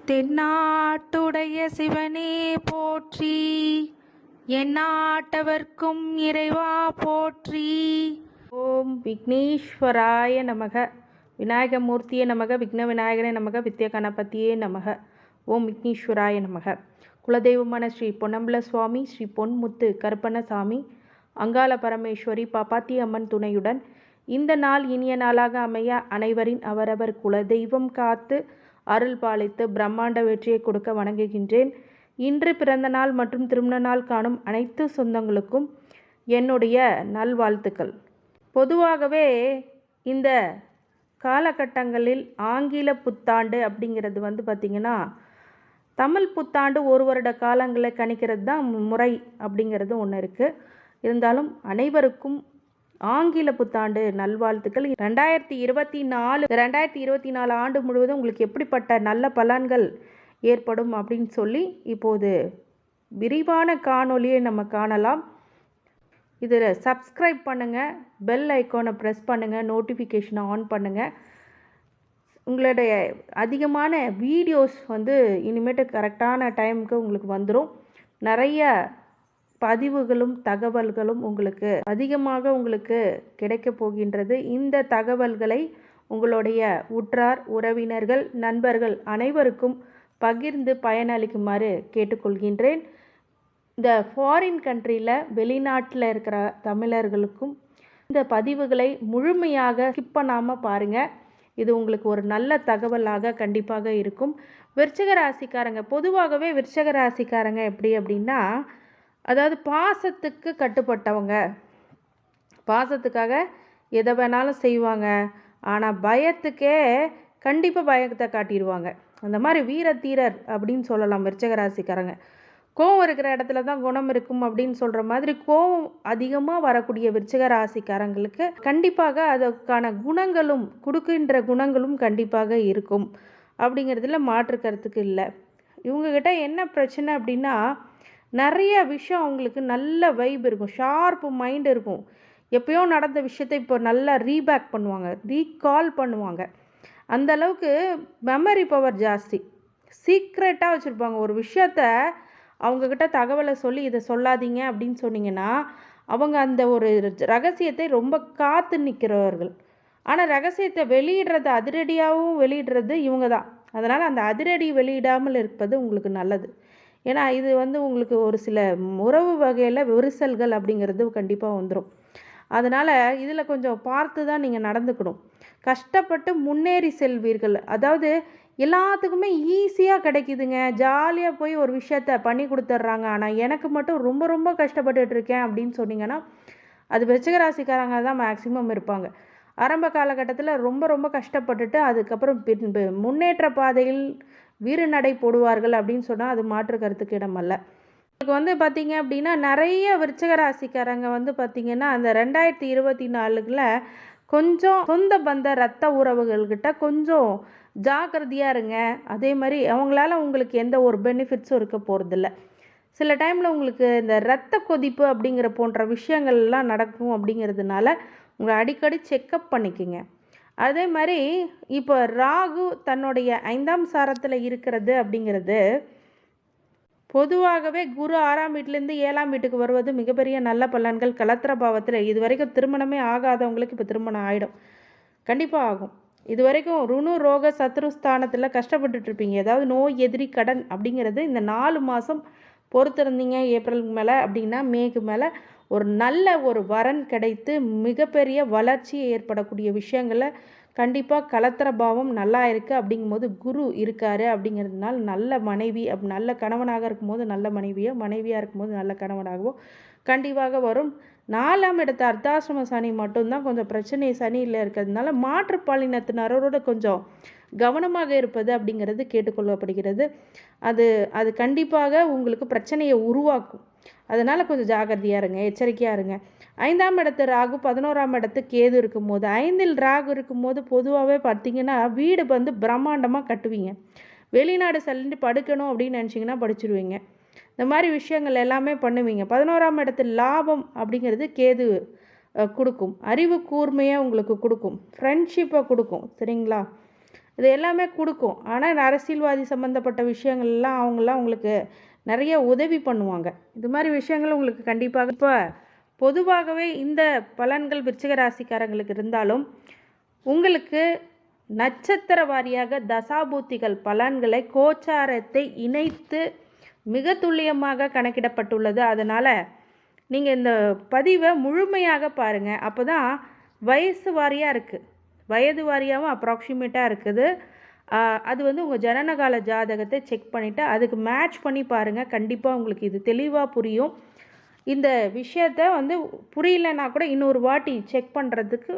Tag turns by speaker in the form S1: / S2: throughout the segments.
S1: தென்னாட்டுடைய சிவனே போற்றி, எந்நாட்டவர்க்கும் இறைவா போற்றி.
S2: ஓம் விக்னேஸ்வராய நமக. விநாயகமூர்த்தியே நமக. விக்ன விநாயகனே நமக. வித்ய கணபதியே நமக. ஓம் விக்னேஸ்வராய நமக. குலதெய்வமான ஸ்ரீ பொன்னம்பல சுவாமி, ஸ்ரீ பொன்முத்து கருப்பண்ணசாமி, அங்காள பரமேஸ்வரி பாப்பாத்தி அம்மன் துணையுடன் இந்த நாள் இனிய நாளாக அமைய அனைவரின் அவரவர் குலதெய்வம் காத்து அருள் பாலித்து பிரம்மாண்ட வெற்றியை கொடுக்க வணங்குகின்றேன். இன்று பிறந்த நாள் மற்றும் திருமண நாள் காணும் அனைத்து சொந்தங்களுக்கும் என்னுடைய நல்வாழ்த்துக்கள். பொதுவாகவே இந்த காலகட்டங்களில் ஆங்கில புத்தாண்டு அப்படிங்கிறது பார்த்திங்கன்னா, தமிழ் புத்தாண்டு ஒரு வருட காலங்களை கணிக்கிறது தான் முறை அப்படிங்கிறது ஒன்று இருக்குது. இருந்தாலும் அனைவருக்கும் ஆங்கில புத்தாண்டு நல்வாழ்த்துக்கள். 2024 ஆண்டு முழுவதும் உங்களுக்கு எப்படிப்பட்ட நல்ல பலன்கள் ஏற்படும் அப்படின்னு சொல்லி இப்போது விரிவான காணொலியை நம்ம காணலாம். இதில் சப்ஸ்கிரைப் பண்ணுங்கள், பெல் ஐக்கானை ப்ரெஸ் பண்ணுங்கள், நோட்டிஃபிகேஷனை ஆன் பண்ணுங்கள். உங்களுடைய அதிகமான வீடியோஸ் இனிமேட்டு கரெக்டான டைமுக்கு உங்களுக்கு வந்துடும். நிறைய பதிவுகளும் தகவல்களும் உங்களுக்கு அதிகமாக கிடைக்க போகின்றது. இந்த தகவல்களை உங்களுடைய உற்றார் உறவினர்கள் நண்பர்கள் அனைவருக்கும் பகிர்ந்து பயனளிக்குமாறு கேட்டுக்கொள்கின்றேன். இந்த ஃபாரின் கண்ட்ரியில் வெளிநாட்டில் இருக்கிற தமிழர்களுக்கும் இந்த பதிவுகளை முழுமையாக ஸ்கிப் பண்ணாமல் பாருங்கள். இது உங்களுக்கு ஒரு நல்ல தகவலாக கண்டிப்பாக இருக்கும். விருச்சிக ராசிக்காரங்க, பொதுவாகவே விருச்சிக ராசிக்காரங்க எப்படி அப்படின்னா, அதாவது பாசத்துக்கு கட்டுப்பட்டவங்க, பாசத்துக்காக எதை வேணாலும் செய்வாங்க. ஆனால் பயத்துக்கே கண்டிப்பாக பயத்தை காட்டிடுவாங்க. அந்த மாதிரி வீரத்தீரர் அப்படின்னு சொல்லலாம் விருச்சிக ராசிக்காரங்க. கோவம் இருக்கிற இடத்துல தான் குணம் இருக்கும் அப்படின்னு சொல்கிற மாதிரி, கோவம் அதிகமாக வரக்கூடிய விருச்சிக ராசிக்காரங்களுக்கு கண்டிப்பாக அதற்கான குணங்களும் கொடுக்கின்ற குணங்களும் கண்டிப்பாக இருக்கும் அப்படிங்கிறதுல மாற்று கருத்துக்கு இல்லை. இவங்கக்கிட்ட என்ன பிரச்சனை அப்படின்னா, நிறைய விஷயம் அவங்களுக்கு நல்ல வைப் இருக்கும், ஷார்ப்பு மைண்ட் இருக்கும். எப்பயோ நடந்த விஷயத்தை இப்போ நல்லா ரீபேக் பண்ணுவாங்க, ரீகால் பண்ணுவாங்க. அந்த அளவுக்கு மெமரி பவர் ஜாஸ்தி. சீக்ரெட்டாக வச்சுருப்பாங்க ஒரு விஷயத்த. அவங்கக்கிட்ட தகவலை சொல்லி இதை சொல்லாதீங்க அப்படின்னு சொன்னீங்கன்னா, அவங்க அந்த ஒரு ரகசியத்தை ரொம்ப காத்து நிற்கிறவர்கள். ஆனால் ரகசியத்தை வெளியிடுறது, அதிரடியாகவும் வெளியிடுறது இவங்க தான். அதனால் அந்த அதிரடி வெளியிடாமல் இருப்பது உங்களுக்கு நல்லது. ஏன்னா இது உங்களுக்கு ஒரு சில உறவு வகையில் விரிசல்கள் அப்படிங்கிறது கண்டிப்பாக வந்துடும். அதனால் இதில் கொஞ்சம் பார்த்து தான் நீங்கள் நடந்துக்கணும். கஷ்டப்பட்டு முன்னேறி செல்வீர்கள். அதாவது எல்லாத்துக்குமே ஈஸியாக கிடைக்குதுங்க, ஜாலியாக போய் ஒரு விஷயத்த பண்ணி கொடுத்துட்றாங்க. ஆனால் எனக்கு மட்டும் ரொம்ப ரொம்ப கஷ்டப்பட்டுட்ருக்கேன் அப்படின்னு சொன்னீங்கன்னா, அது விருச்சிக ராசிக்காரங்க தான் மேக்சிமம் இருப்பாங்க. ஆரம்ப காலகட்டத்தில் ரொம்ப ரொம்ப கஷ்டப்பட்டுட்டு அதுக்கப்புறம் பின்பு முன்னேற்ற பாதையில் வீறு நடை போடுவார்கள் அப்படின்னு சொன்னால் அது மாற்று கருத்துக்கு இடமல்ல. உங்களுக்கு பார்த்தீங்க அப்படின்னா, நிறைய விருச்சிக ராசிக்காரங்க பார்த்தீங்கன்னா, அந்த 2024 கொஞ்சம் சொந்த பந்த ரத்த உறவுகள்கிட்ட கொஞ்சம் ஜாக்கிரதையாக இருங்க. அதே மாதிரி அவங்களால உங்களுக்கு எந்த ஒரு பெனிஃபிட்ஸும் இருக்க போகிறதில்ல. சில டைமில் உங்களுக்கு இந்த இரத்த கொதிப்பு அப்படிங்கிற போன்ற விஷயங்கள்லாம் நடக்கும். அப்படிங்கிறதுனால உங்களை அடிக்கடி செக்கப் பண்ணிக்கோங்க. அதே மாதிரி இப்போ ராகு தன்னுடைய 5ஆம் சாரத்தில் இருக்கிறது அப்படிங்கிறது, பொதுவாகவே குரு 6ஆம் வீட்டிலேருந்து 7ஆம் வீட்டுக்கு வருவது மிகப்பெரிய நல்ல பலன்கள். கலத்திர பாவத்தில் இது வரைக்கும் திருமணமே ஆகாதவங்களுக்கு இப்போ திருமணம் ஆகிடும், கண்டிப்பாக ஆகும். இது வரைக்கும் ருணு ரோக சத்ருஸ்தானத்தில் கஷ்டப்பட்டுட்ருப்பீங்க. ஏதாவது நோய் எதிரி கடன் அப்படிங்கிறது இந்த 4 மாதம் பொறுத்திருந்தீங்க. ஏப்ரலுக்கு மேலே அப்படின்னா மேக்கு மேலே ஒரு நல்ல ஒரு வரன் கிடைத்து மிகப்பெரிய வளர்ச்சி ஏற்படக்கூடிய விஷயங்களை கண்டிப்பாக கலத்திர பாவம் நல்லா இருக்குது. அப்படிங்கும்போது குரு இருக்கார் அப்படிங்கிறதுனால நல்ல மனைவி, நல்ல கணவனாக இருக்கும்போது நல்ல மனைவியாக இருக்கும்போது நல்ல கணவனாகவோ கண்டிப்பாக வரும். 4ஆம் இடத்த அர்த்தாசிரம சனி மட்டும்தான் கொஞ்சம் பிரச்சனை சனியில் இருக்கிறதுனால மாற்றுப்பாலினத்தினரோட கொஞ்சம் கவனமாக இருப்பது அப்படிங்கிறது கேட்டுக்கொள்ளப்படுகிறது. அது கண்டிப்பாக உங்களுக்கு பிரச்சனையை உருவாக்கும். அதனால் கொஞ்சம் ஜாகிரதையாக இருங்க, எச்சரிக்கையாக இருங்க. 5ஆம் இடத்து ராகு 11ஆம் இடத்து கேது இருக்கும்போது, 5இல் ராகு இருக்கும்போது பொதுவாகவே பார்த்திங்கன்னா வீடு பிரம்மாண்டமாக கட்டுவீங்க. வெளிநாடு செல்லிட்டு படுக்கணும் அப்படின்னு நினச்சிங்கன்னா படிச்சுடுவீங்க. இந்த மாதிரி விஷயங்கள் எல்லாமே பண்ணுவீங்க. 11ஆம் இடத்து லாபம் அப்படிங்கிறது கேது கொடுக்கும். அறிவு கூர்மையாக உங்களுக்கு கொடுக்கும், ஃப்ரெண்ட்ஷிப்பை கொடுக்கும். சரிங்களா? இது எல்லாமே கொடுக்கும். ஆனால் அரசியல்வாதி சம்மந்தப்பட்ட விஷயங்கள்லாம் அவங்களாம் உங்களுக்கு நிறைய உதவி பண்ணுவாங்க. இது மாதிரி விஷயங்கள் உங்களுக்கு கண்டிப்பாக இப்போ பொதுவாகவே இந்த பலன்கள் விருச்சிக ராசிக்காரங்களுக்கு இருந்தாலும் உங்களுக்கு நட்சத்திர வாரியாக தசாபூத்திகள் பலன்களை கோச்சாரத்தை இணைத்து மிக துல்லியமாக கணக்கிடப்பட்டுள்ளது. அதனால் நீங்கள் இந்த பதிவை முழுமையாக பாருங்கள். அப்போ தான் வயசு வாரியாக இருக்குது, வயது வாரியாகவும் அப்ராக்சிமேட்டாக இருக்குது. அது வந்து உங்கள் ஜனனகால ஜாதகத்தை செக் பண்ணிவிட்டு அதுக்கு மேட்ச் பண்ணி பாருங்கள். கண்டிப்பாக உங்களுக்கு இது தெளிவாக புரியும். இந்த விஷயத்த வந்து புரியலன்னா கூட இன்னொரு வாட்டி செக் பண்ணுறதுக்கு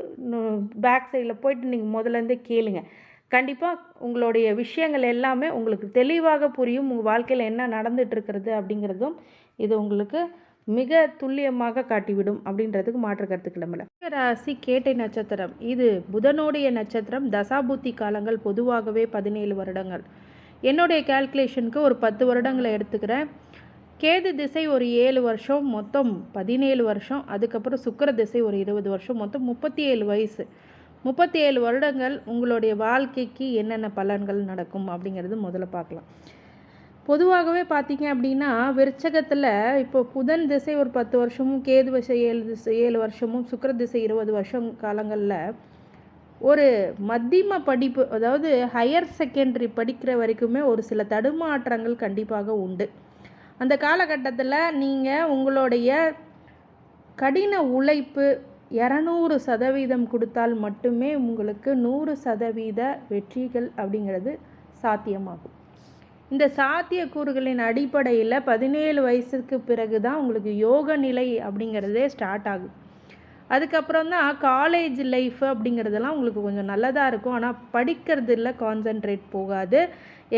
S2: பேக் சைடில் போயிட்டு நீங்கள் முதலேருந்தே கேளுங்க. கண்டிப்பாக உங்களுடைய விஷயங்கள் எல்லாமே உங்களுக்கு தெளிவாக புரியும். உங்கள் வாழ்க்கையில் என்ன நடந்துகிட்ருக்கிறது அப்படிங்கிறதும் இது உங்களுக்கு மிக துல்லியமாக காட்டிவிடும் அப்படின்றதுக்கு மாற்று கருத்து கிளம்பல. ராசி கேட்டை நட்சத்திரம், இது புதனுடைய நட்சத்திரம். தசாபுத்தி காலங்கள் பொதுவாகவே 17 வருடங்கள். என்னுடைய கால்குலேஷனுக்கு ஒரு 10 வருடங்களை எடுத்துக்கிறேன். கேது திசை ஒரு 7 வருஷம், மொத்தம் 17 வருஷம். அதுக்கப்புறம் சுக்கிர திசை ஒரு 20 வருஷம், மொத்தம் 37 வயசு. 37 வருடங்கள் உங்களுடைய வாழ்க்கைக்கு என்னென்ன பலன்கள் நடக்கும் அப்படிங்கிறது முதல்ல பார்க்கலாம். பொதுவாகவே பார்த்தீங்க அப்படின்னா விருச்சகத்தில் இப்போ புதன் திசை ஒரு 10 வருஷமும், கேது திசை 7 வருஷமும், சுக்கிர திசை 20 வருஷம் காலங்களில் ஒரு மத்தியம படிப்பு, அதாவது ஹையர் செகண்டரி படிக்கிற வரைக்குமே ஒரு சில தடுமாற்றங்கள் கண்டிப்பாக உண்டு. அந்த காலகட்டத்தில் நீங்கள் உங்களுடைய கடின உழைப்பு 200% கொடுத்தால் மட்டுமே உங்களுக்கு 100% வெற்றிகள் அப்படிங்கிறது சாத்தியமாகும். இந்த சாத்தியக்கூறுகளின் அடிப்படையில் 17 வயசுக்கு பிறகு தான் உங்களுக்கு யோக நிலை அப்படிங்கிறதே ஸ்டார்ட் ஆகும். அதுக்கப்புறம் தான் காலேஜ் லைஃப் அப்படிங்கிறதெல்லாம் உங்களுக்கு கொஞ்சம் நல்லதாக இருக்கும். ஆனால் படிக்கிறதுல கான்சென்ட்ரேட் போகாது.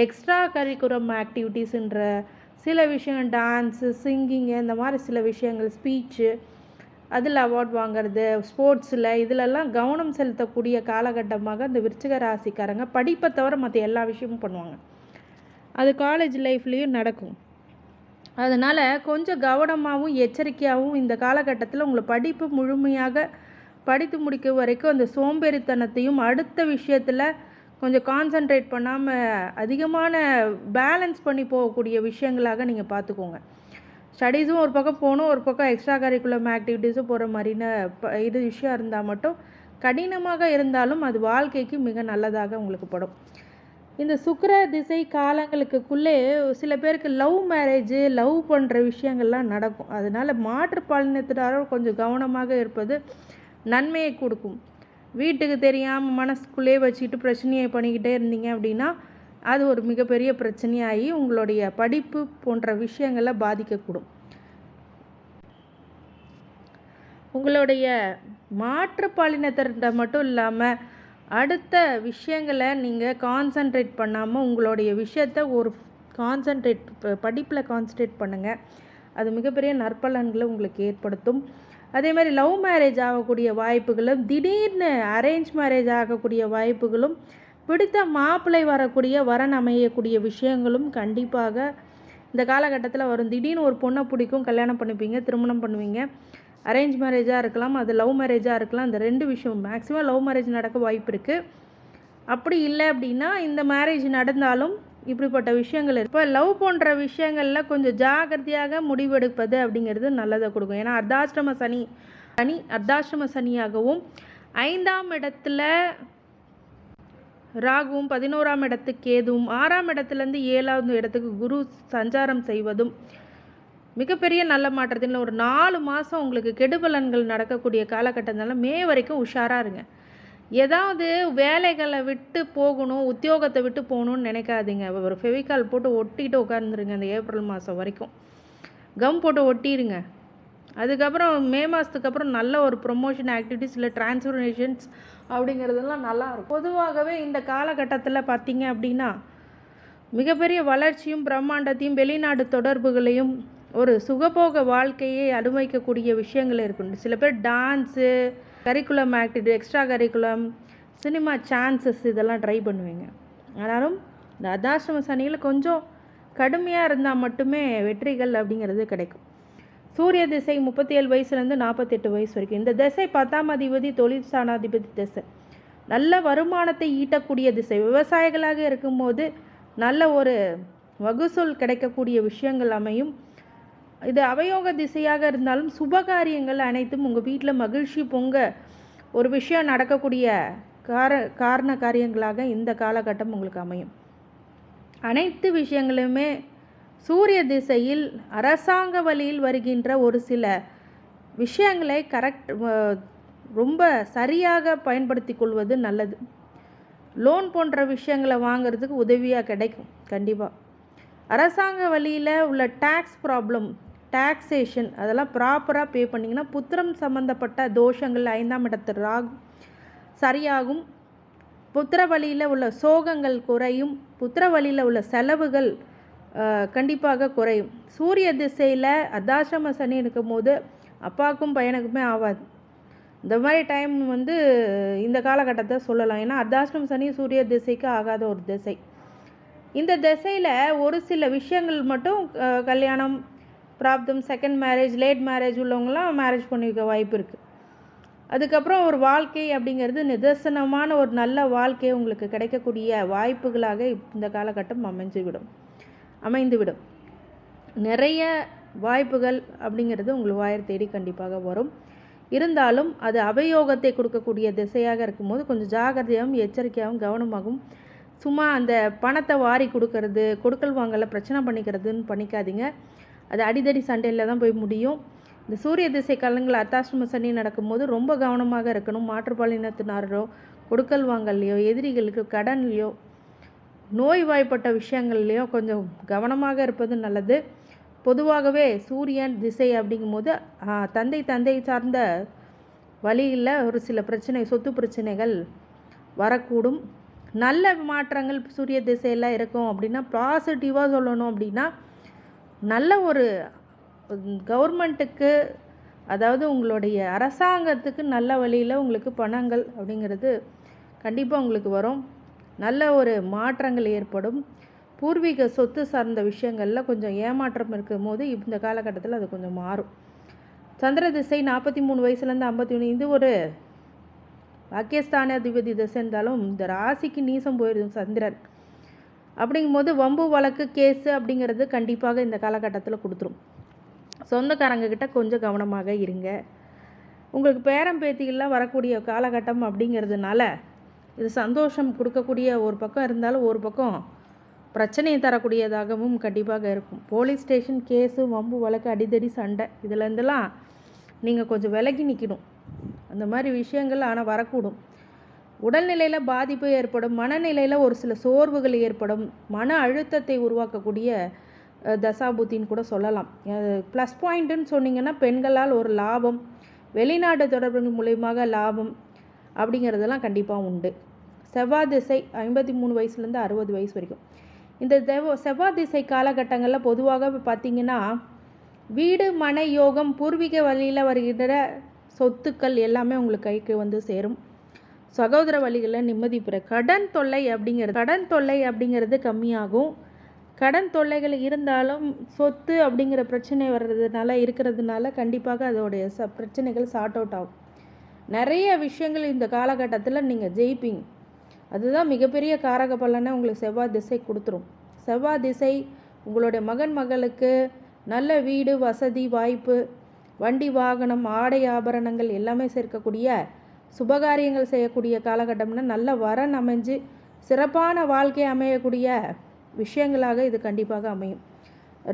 S2: எக்ஸ்ட்ரா கரிக்குலம் ஆக்டிவிட்டீஸுன்ற சில விஷயங்கள், டான்ஸு, சிங்கிங்கு, இந்த மாதிரி சில விஷயங்கள், ஸ்பீச்சு, அதில் அவார்ட் வாங்கிறது, ஸ்போர்ட்ஸில் இதிலெல்லாம் கவனம் செலுத்தக்கூடிய காலகட்டமாக இந்த விருச்சிக ராசிக்காரங்க படிப்பை தவிர மற்ற எல்லா விஷயமும் பண்ணுவாங்க. அது காலேஜ் லைஃப்லேயும் நடக்கும். அதனால் கொஞ்சம் கவனமாகவும் எச்சரிக்கையாகவும் இந்த காலகட்டத்தில் உங்களை படிப்பு முழுமையாக படித்து முடிக்க வரைக்கும் அந்த சோம்பேறித்தனத்தையும் அடுத்த விஷயத்தில் கொஞ்சம் கான்சன்ட்ரேட் பண்ணாமல் அதிகமான பேலன்ஸ் பண்ணி போகக்கூடிய விஷயங்களாக நீங்கள் பார்த்துக்கோங்க. ஸ்டடீஸும் ஒரு பக்கம் போகணும், ஒரு பக்கம் எக்ஸ்ட்ரா கரிக்குலம் ஆக்டிவிட்டீஸும் போகிற மாதிரின இது விஷயம் இருந்தால் மட்டும் கடினமாக இருந்தாலும் அது வாழ்க்கைக்கு மிக நல்லதாக உங்களுக்கு படும். இந்த சுக்கிர திசை காலங்களுக்குள்ளே சில பேருக்கு லவ் மேரேஜு, லவ் பண்ணுற விஷயங்கள்லாம் நடக்கும். அதனால் மாற்றுப்பாலினத்தினரும் கொஞ்சம் கவனமாக இருப்பது நன்மையை கொடுக்கும். வீட்டுக்கு தெரியாமல் மனசுக்குள்ளே வச்சுக்கிட்டு பிரச்சனையை பண்ணிக்கிட்டே இருந்தீங்க அப்படின்னா அது ஒரு மிகப்பெரிய பிரச்சனையாகி உங்களுடைய படிப்பு போன்ற விஷயங்களை பாதிக்கக்கூடும். உங்களுடைய மாற்றுப்பாலினத்திட்ட மட்டும் இல்லாமல் அடுத்த விஷயங்களை நீங்கள் கான்சன்ட்ரேட் பண்ணாமல் உங்களுடைய விஷயத்தை ஒரு படிப்பில் கான்சன்ட்ரேட் பண்ணுங்கள். அது மிகப்பெரிய நற்பலன்களை உங்களுக்கு ஏற்படுத்தும். அதே மாதிரி லவ் மேரேஜ் ஆகக்கூடிய வாய்ப்புகளும், திடீர்னு அரேஞ்ச் மேரேஜ் ஆகக்கூடிய வாய்ப்புகளும், பிடித்த மாப்பிள்ளை வரக்கூடிய வரன் அமையக்கூடிய விஷயங்களும் கண்டிப்பாக இந்த காலகட்டத்தில் வரும். திடீர்னு ஒரு பொண்ணை பிடிக்கும், கல்யாணம் பண்ணிப்பீங்க, திருமணம் பண்ணுவீங்க. அரேஞ்ச் மேரேஜாக இருக்கலாம், அது லவ் மேரேஜாக இருக்கலாம். இந்த ரெண்டு விஷயம் மேக்ஸிமம் லவ் மேரேஜ் நடக்க வாய்ப்பு இருக்குது. அப்படி இல்லை அப்படின்னா இந்த மேரேஜ் நடந்தாலும் இப்படிப்பட்ட விஷயங்கள் இப்போ லவ் போன்ற விஷயங்களில் கொஞ்சம் ஜாகிரதையாக முடிவெடுப்பது அப்படிங்கிறது நல்லதை கொடுக்கும். ஏன்னா அர்த்தாஷ்டம சனியாகவும் 5ஆம் இடத்துல ராகுவும் 11ஆம் இடத்துக்கு கேதுவும் 6ஆம் இடத்துலேருந்து 7ஆவது இடத்துக்கு குரு சஞ்சாரம் செய்வதும் மிகப்பெரிய நல்ல மாற்றத்தில் ஒரு 4 மாதம் உங்களுக்கு கெடுபலன்கள் நடக்கக்கூடிய காலகட்டத்தினால மே வரைக்கும் உஷாராக இருங்க. ஏதாவது வேலைகளை விட்டு போகணும், உத்தியோகத்தை விட்டு போகணுன்னு நினைக்காதீங்க. ஒரு ஃபெவிகால் போட்டு ஒட்டிட்டு உட்காந்துருங்க. அந்த ஏப்ரல் மாதம் வரைக்கும் கம் போட்டு ஒட்டிடுங்க. அதுக்கப்புறம் மே மாதத்துக்கு அப்புறம் நல்ல ஒரு ப்ரொமோஷன் ஆக்டிவிட்டீஸ் இல்லை டிரான்ஸ்ஃபர்மேஷன்ஸ் அப்படிங்கிறதெல்லாம் நல்லாயிருக்கும். பொதுவாகவே இந்த காலகட்டத்தில் பார்த்தீங்க அப்படின்னா மிகப்பெரிய வளர்ச்சியும் பிரம்மாண்டத்தையும் வெளிநாடு தொடர்புகளையும் ஒரு சுகபோக வாழ்க்கையை அனுபவிக்கக்கூடிய விஷயங்கள் இருக்குண்டு. சில பேர் dance, curriculum activity, extra curriculum, cinema chances இதெல்லாம் ட்ரை பண்ணுவீங்க. ஆனாலும் இந்த அர்த்தாஷ்டம சனியில் கொஞ்சம் கடுமையாக இருந்தால் மட்டுமே வெற்றிகள் அப்படிங்கிறது கிடைக்கும். சூரிய திசை 37 வயசுலேருந்து 48 வயசு வரைக்கும். இந்த திசை 10ஆம் அதிபதி தொழில் ஸ்தானாதிபதி திசை. நல்ல வருமானத்தை ஈட்டக்கூடிய திசை. விவசாயிகளாக இருக்கும்போது நல்ல ஒரு வகுசூல் கிடைக்கக்கூடிய விஷயங்கள் அமையும். இது அவயோக திசையாக இருந்தாலும் சுபகாரியங்கள் அனைத்தும் உங்கள் வீட்டில் மகிழ்ச்சி பொங்க ஒரு விஷயம் நடக்கக்கூடிய காரண காரியங்களாக இந்த காலகட்டம் உங்களுக்கு அமையும். அனைத்து விஷயங்களுமே சூரிய திசையில் அரசாங்க வழியில் வருகின்ற ஒரு சில விஷயங்களை ரொம்ப சரியாக பயன்படுத்தி கொள்வது நல்லது. லோன் போன்ற விஷயங்களை வாங்கிறதுக்கு உதவியாக கிடைக்கும். கண்டிப்பாக அரசாங்க வழியில் உள்ள டேக்ஸ் ப்ராப்ளம், டாக்ஸேஷன் அதெல்லாம் ப்ராப்பராக பே பண்ணிங்கன்னா புத்திரம் சம்மந்தப்பட்ட தோஷங்கள் 5ஆம் இடத்து ராகு சரியாகும். புத்திர வழியில் உள்ள சோகங்கள் குறையும். புத்திர வழியில் உள்ள செலவுகள் கண்டிப்பாக குறையும். சூரிய திசையில் அர்த்தாசிரம சனி இருக்கும்போது அப்பாவுக்கும் பையனுக்குமே ஆகாது. இந்த மாதிரி டைம் இந்த காலகட்டத்தை சொல்லலாம். ஏன்னா அர்த்தாசிரம சனி சூரிய திசைக்கு ஆகாத ஒரு திசை. இந்த திசையில் ஒரு சில விஷயங்கள் மட்டும் கல்யாணம் பிராப்தம், செகண்ட் மேரேஜ், லேட் மேரேஜ் உள்ளவங்களாம் மேரேஜ் பண்ணி வைக்க வாய்ப்பு இருக்குது. அதுக்கப்புறம் ஒரு வாழ்க்கை அப்படிங்கிறது நிதர்சனமான ஒரு நல்ல வாழ்க்கை உங்களுக்கு கிடைக்கக்கூடிய வாய்ப்புகளாக இந்த காலகட்டம் அமைந்துவிடும். நிறைய வாய்ப்புகள் அப்படிங்கிறது உங்கள் வாயை தேடி கண்டிப்பாக வரும். இருந்தாலும் அது அவயோகத்தை கொடுக்கக்கூடிய திசையாக இருக்கும்போது கொஞ்சம் ஜாகிரதையாகவும் எச்சரிக்கையாகவும் கவனமாகவும் சும்மா அந்த பணத்தை வாரி கொடுக்கறது, கொடுக்கல் வாங்கல பிரச்சனை பண்ணிக்கிறதுன்னு பண்ணிக்காதீங்க. அது அடிதடி சண்டையில் தான் போய் முடியும். இந்த சூரிய திசை காலங்கள் அர்த்தாசிரம சனி நடக்கும்போது ரொம்ப கவனமாக இருக்கணும். மாற்றுப்பாலினத்தினாரோ கொடுக்கல் வாங்கல்லையோ, எதிரிகளுக்கு கடன்லையோ, நோய்வாய்ப்பட்ட விஷயங்கள்லையோ கொஞ்சம் கவனமாக இருப்பது நல்லது. பொதுவாகவே சூரியன் திசை அப்படிங்கும்போது தந்தை சார்ந்த வழியில் ஒரு சில சொத்து பிரச்சனைகள் வரக்கூடும். நல்ல மாற்றங்கள் சூரிய திசையில் இருக்கும் அப்படின்னா பாசிட்டிவாக சொல்லணும் அப்படின்னா நல்ல ஒரு கவர்மெண்ட்டுக்கு, அதாவது உங்களுடைய அரசாங்கத்துக்கு நல்ல வழியில் உங்களுக்கு பணங்கள் அப்படிங்கிறது கண்டிப்பாக உங்களுக்கு வரும். நல்ல ஒரு மாற்றங்கள் ஏற்படும். பூர்வீக சொத்து சார்ந்த விஷயங்களில் கொஞ்சம் ஏமாற்றம் இருக்கும் போது இந்த காலகட்டத்தில் அது கொஞ்சம் மாறும். சந்திர திசை 43 வயசுலேருந்து 51, இது ஒரு பாகிஸ்தானாதிபதி திசை இருந்தாலும் இந்த ராசிக்கு நீசம் போயிடும் சந்திரன். அப்படிங்கும்போது வம்பு வழக்கு கேஸு அப்படிங்கிறது கண்டிப்பாக இந்த காலகட்டத்தில் கொடுத்துரும். சொந்தக்காரங்க கிட்ட கொஞ்சம் கவனமாக இருங்க. உங்களுக்கு பேரம் பேத்திகள்லாம் வரக்கூடிய காலகட்டம் அப்படிங்கிறதுனால இது சந்தோஷம் கொடுக்கக்கூடிய ஒரு பக்கம் இருந்தாலும் ஒரு பக்கம் பிரச்சனையை தரக்கூடியதாகவும் கண்டிப்பாக இருக்கும். போலீஸ் ஸ்டேஷன் கேஸு, வம்பு வழக்கு, அடிதடி சண்டை இதுலேருந்துலாம் நீங்கள் கொஞ்சம் விலகி நிற்கணும். அந்த மாதிரி விஷயங்கள் ஆனால் வரக்கூடும். உடல்நிலையில் பாதிப்பு ஏற்படும். மனநிலையில் ஒரு சில சோர்வுகள் ஏற்படும். மன அழுத்தத்தை உருவாக்கக்கூடிய தசாபுத்தின்னு கூட சொல்லலாம். ப்ளஸ் பாயிண்ட்டுன்னு சொன்னிங்கன்னா பெண்களால் ஒரு லாபம், வெளிநாட்டு தொடர்புகள் மூலியமாக லாபம் அப்படிங்கிறதெல்லாம் கண்டிப்பாக உண்டு. செவ்வாய் திசை 53 வயசுலேருந்து 60 வயசு வரைக்கும். இந்த செவ்வாய் திசை காலகட்டங்களில் பொதுவாக பார்த்திங்கன்னா வீடு மனை யோகம், பூர்வீக வழியில் வருகின்ற சொத்துக்கள் எல்லாமே உங்களுக்கு கைக்கு சேரும். சகோதர வழிகளில் நிம்மதி பெற. கடன் தொல்லை அப்படிங்கிறது கம்மியாகும். கடன் தொல்லைகள் இருந்தாலும் சொத்து அப்படிங்கிற பிரச்சனை இருக்கிறதுனால கண்டிப்பாக அதோடைய பிரச்சனைகள் சார்ட் அவுட் ஆகும். நிறைய விஷயங்கள் இந்த காலகட்டத்தில் நீங்கள் ஜெயிப்பீங்க. அதுதான் மிகப்பெரிய காரக பலனை உங்களுக்கு செவ்வாய் திசை கொடுத்துரும். செவ்வாய் திசை உங்களுடைய மகளுக்கு நல்ல வீடு வசதி வாய்ப்பு, வண்டி வாகனம், ஆடை ஆபரணங்கள் எல்லாமே சேர்க்கக்கூடிய சுபகாரியங்கள் செய்யக்கூடிய காலகட்டம்னா நல்ல வரன் அமைஞ்சு சிறப்பான வாழ்க்கை அமையக்கூடிய விஷயங்களாக இது கண்டிப்பாக அமையும்.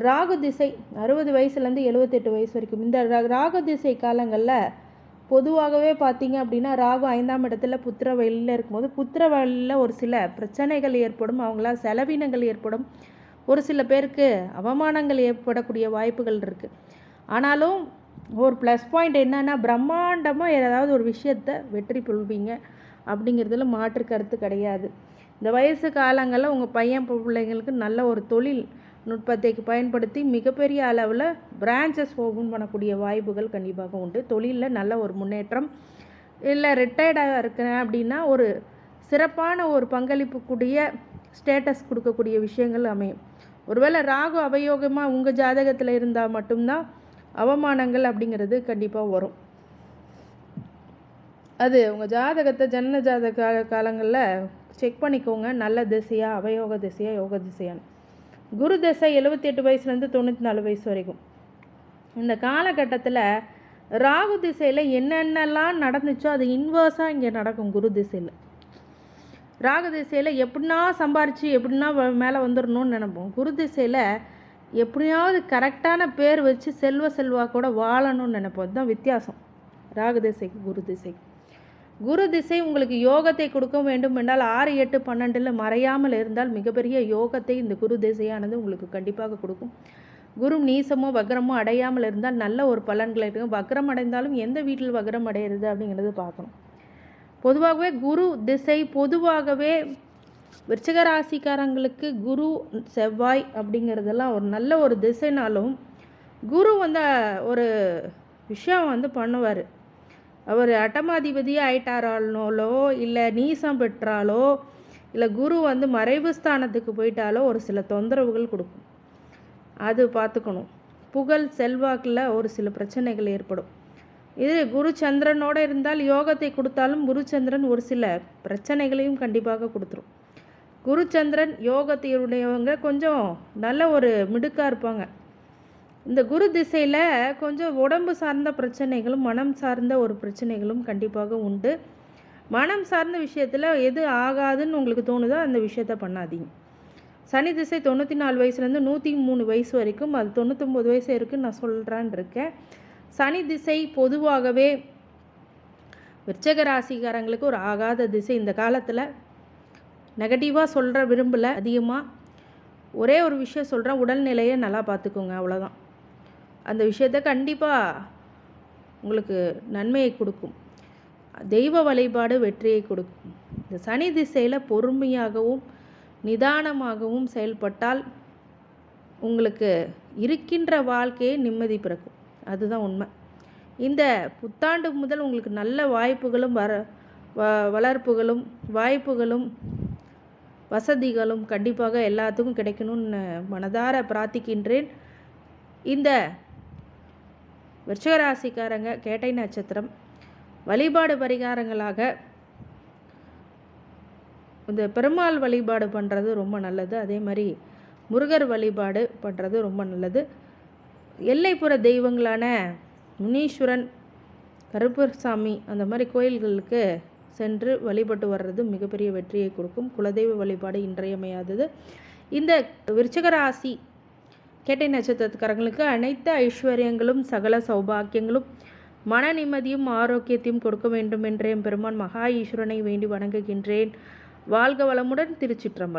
S2: ராகு திசை 60 வயசுலேருந்து 78 வயசு வரைக்கும். இந்த ராகு திசை காலங்களில் பொதுவாகவே பார்த்தீங்க அப்படின்னா ராகு 5ஆம் இடத்துல புத்திர வழியில் இருக்கும்போது புத்திர வழியில் ஒரு சில பிரச்சனைகள் ஏற்படும். அவங்களால் செலவினங்கள் ஏற்படும். ஒரு சில பேருக்கு அவமானங்கள் ஏற்படக்கூடிய வாய்ப்புகள் இருக்குது. ஆனாலும் ஒரு ப்ளஸ் பாயிண்ட் என்னென்னா பிரம்மாண்டமாக ஏதாவது ஒரு விஷயத்தை வெற்றி கொள்வீங்க அப்படிங்கிறதுல மாற்று கருத்து கிடையாது. இந்த வயசு காலங்களில் உங்கள் பிள்ளைங்களுக்கு நல்ல ஒரு தொழில் நுட்பத்தை பயன்படுத்தி மிகப்பெரிய அளவில் பிரான்ச்சஸ் ஓப்பன் பண்ணக்கூடிய வாய்ப்புகள் கண்டிப்பாக உண்டு. தொழிலில் நல்ல ஒரு முன்னேற்றம், இல்லை ரிட்டையர்டாக இருக்கிறேன் அப்படின்னா ஒரு சிறப்பான ஒரு பங்களிப்பு கூடிய ஸ்டேட்டஸ் கொடுக்கக்கூடிய விஷயங்கள் அமையும். ஒருவேளை ராகு அவயோகமாக உங்கள் ஜாதகத்தில் இருந்தால் மட்டும்தான் அவமானங்கள் அப்படிங்கிறது கண்டிப்பாக வரும். அது உங்கள் ஜாதகத்தை ஜனன ஜாதக காலங்களில் செக் பண்ணிக்கோங்க, நல்ல திசையா, அவயோக திசையா, யோக திசையான்னு. குரு திசை 78 வயசுலேருந்து 94 வயசு வரைக்கும். இந்த காலகட்டத்தில் ராகு திசையில் என்னென்னலாம் நடந்துச்சோ அது இன்வர்ஸாக இங்கே நடக்கும். குரு திசையில் ராகு திசையில் எப்படின்னா சம்பாரித்து எப்படின்னா மேலே வந்துடணும்னு நினைப்போம். குரு திசையில் எப்படியாவது கரெக்டான பேர் வச்சு செல்வா கூட வாழணும்னு நினைப்போம். அதுதான் வித்தியாசம் ராகு திசைக்கு குரு திசைக்கு. குரு திசை உங்களுக்கு யோகத்தை கொடுக்க வேண்டும் என்றால் 6, 8, 12 மறையாமல் இருந்தால் மிகப்பெரிய யோகத்தை இந்த குரு திசையானது உங்களுக்கு கண்டிப்பாக கொடுக்கும். குரு நீசமோ வக்ரமோ அடையாமல் இருந்தால் நல்ல ஒரு பலன்களை இருக்கும். வக்ரம் அடைந்தாலும் எந்த வீட்டில் வக்ரம் அடையிறது அப்படிங்கிறது பார்க்கணும். பொதுவாகவே குரு திசை பொதுவாகவே விருச்சிக ராசிக்காரங்களுக்கு குரு செவ்வாய் அப்படிங்கிறதெல்லாம் ஒரு நல்ல ஒரு திசைனாலும் குரு ஒரு விஷயம் பண்ணுவார். அவர் அட்டமாதிபதியாக ஆயிட்டாராலோ இல்லை நீசம் பெற்றாலோ இல்லை குரு மறைவு ஸ்தானத்துக்கு போயிட்டாலோ ஒரு சில தொந்தரவுகள் கொடுக்கும். அது பார்த்துக்கணும். புகழ் செல்வாக்கில் ஒரு சில பிரச்சனைகள் ஏற்படும். இது குரு சந்திரனோடு இருந்தால் யோகத்தை கொடுத்தாலும் குரு சந்திரன் ஒரு சில பிரச்சனைகளையும் கண்டிப்பாக கொடுத்துரும். குரு சந்திரன் யோகத்தையுடையவங்க கொஞ்சம் நல்ல ஒரு மிடுக்காக இருப்பாங்க. இந்த குரு திசையில் கொஞ்சம் உடம்பு சார்ந்த பிரச்சனைகளும் மனம் சார்ந்த ஒரு பிரச்சனைகளும் கண்டிப்பாக உண்டு. மனம் சார்ந்த விஷயத்தில் எது ஆகாதுன்னு உங்களுக்கு தோணுதோ அந்த விஷயத்த பண்ணாதீங்க. சனி திசை 94 வயசுலேருந்து 103 வயசு வரைக்கும், அது 99 வயசு இருக்குன்னு நான் சொல்கிறான்னு இருக்கேன். சனி திசை பொதுவாகவே விருச்சிக ராசிக்காரங்களுக்கு ஒரு ஆகாத திசை. இந்த காலத்தில் நெகட்டிவாக சொல்கிற விரும்பலை அதிகமாக. ஒரே ஒரு விஷயம் சொல்கிறேன், உடல்நிலையை நல்லா பார்த்துக்கோங்க, அவ்வளோதான். அந்த விஷயத்தை கண்டிப்பாக உங்களுக்கு நன்மையை கொடுக்கும். தெய்வ வழிபாடு வெற்றியை கொடுக்கும். இந்த சனி திசையில் பொறுமையாகவும் நிதானமாகவும் செயல்பட்டால் உங்களுக்கு இருக்கின்ற வாழ்க்கையை நிம்மதி பிறக்கும். அதுதான் உண்மை. இந்த புத்தாண்டு முதல் உங்களுக்கு நல்ல வாய்ப்புகளும் வளர்ப்புகளும் வாய்ப்புகளும் வசதிகளும் கண்டிப்பாக எல்லாத்துக்கும் கிடைக்கணும்னு மனதார பிரார்த்திக்கின்றேன். இந்த விருச்சிக ராசிக்காரங்க கேட்டை நட்சத்திரம் வழிபாடு பரிகாரங்களாக இந்த பெருமாள் வழிபாடு பண்ணுறது ரொம்ப நல்லது. அதே மாதிரி முருகர் வழிபாடு பண்ணுறது ரொம்ப நல்லது. எல்லைப்புற தெய்வங்களான முனீஸ்வரன், கருப்பசாமி அந்த மாதிரி கோயில்களுக்கு சென்று வழிபட்டு வர்றது மிகப்பெரிய வெற்றியை கொடுக்கும். குலதெய்வ வழிபாடு இன்றியமையாதது. இந்த விருச்சிக ராசி கேட்டை நட்சத்திரக்காரங்களுக்கு அனைத்து ஐஸ்வர்யங்களும் சகல சௌபாக்கியங்களும் மன நிம்மதியும் ஆரோக்கியத்தையும் கொடுக்க வேண்டும் என்றே பெருமான் மகா ஈஸ்வரனை வேண்டி வணங்குகின்றேன். வாழ்க வளமுடன். திருச்சிற்றம்பலம்.